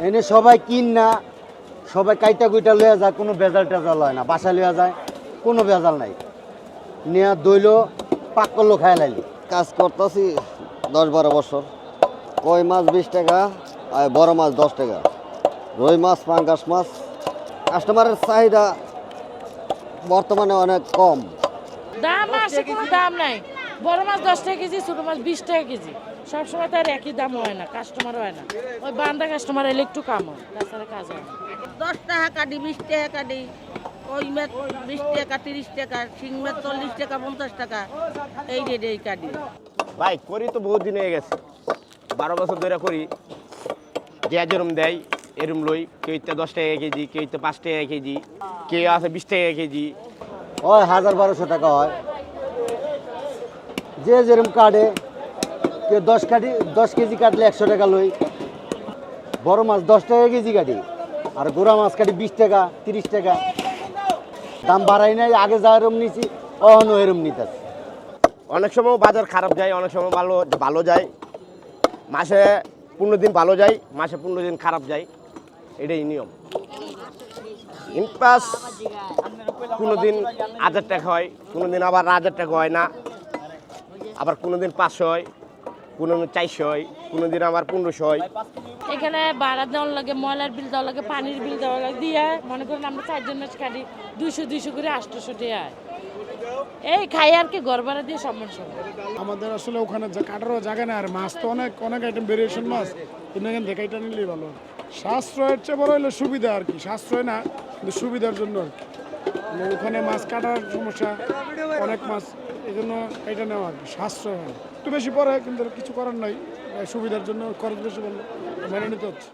এনে সবাই কিন না, সবাই কাইটা কুইটা লইয়া যায়, কোনো বেজাল টেজাল হয় না, বাসায় লইয়া যায়, কোনো বেজাল নাই। নিয়ে দইল পাক করলো খায় লাইলি। কাজ করতেছি 10-12 বছর। কই মাছ 20 টাকা আর বড় মাছ 10 টাকা। রুই মাছ, পাঙ্গাস মাছ। কাস্টমারের চাহিদা বর্তমানে অনেক কম। দাম আসে, কোনো দাম নাই। বড় মাছ 10 টাকা কেজি, ছোট মাছ 20 টাকা কেজি। সবসময় তো আর একই দাম হয় না, কাস্টমার হয় না। ওই বান্দা কাস্টমার এলে একটু কম হয়, তাছাড়া কাজ হয় না। 10 টাকা কাটি, 20 টাকা কাটি, কই মাছ 20 টাকা, 30 টাকা, শিং মাছ 40 টাকা, 50 টাকা, এই রেটেই কাটি। ভাই করি তো বহুত দিন হয়ে গেছে, 12 বছর ধরে করি। যে যেরম দেয় এরম লই, কেউ তো 10 টাকা কেজি, কেউ তো 5 টাকা কেজি, কেউ আছে 20 টাকা কেজি। হয় 1000-1200 টাকা হয়, যে যেরকম কাটে। কেউ 10 কেজি কাটলে 100 টাকা লই। বড় মাছ 10 টাকা কেজি কাটি, আর গোড়া মাছ কাটি 20 টাকা 30 টাকা। দাম বাড়াই নাই, আগে যা এরম নিছি অহনো এরম নিতেছে। অনেক সময় বাজার খারাপ যায়, অনেক সময় ভালো ভালো যায়। মাসে 15 দিন ভালো যায়, মাসে 15 দিন খারাপ যায়, এটাই নিয়ম। ইনপাস কোনো দিন 1000 টাকা হয়, কোনো দিন আবার 1000 টাকা হয় না, আবার কোনো দিন 500 হয়, কোনো দিন 400 হয়, কোনো দিন আবার 1500 হয়। এখানে ভাড়া দেওয়ার লাগে, ময়লার বিল দেওয়া লাগে, পানির বিল দেওয়া লাগে, দিয়ে মনে করেন আমরা 4 জন মাছ কাটি, 200 করে 800 টাকা হয়। এই খাই আর কি, ঘর ভাড়া দিয়ে সমান সমান। আমাদের আসলে ওখানে কাটারও জায়গা নেই, আর মাছ তো অনেক অনেক আইটেম ভেরিয়েশন মাছ, কিন্তু এখানে দেখে এটা নিলেই ভালো। সাশ্রয়ের চেয়ে বড় হলো সুবিধা আর কি, সাশ্রয় না কিন্তু সুবিধার জন্য আর কি। মানে ওখানে মাছ কাটার সমস্যা, অনেক মাছ, এই জন্য এটা নেওয়া আর কি, সাশ্রয় হয় একটু বেশি পড়ে, কিন্তু কিছু করার নাই, সুবিধার জন্য খরচ বেশি বললো মেনে নিতে হচ্ছে।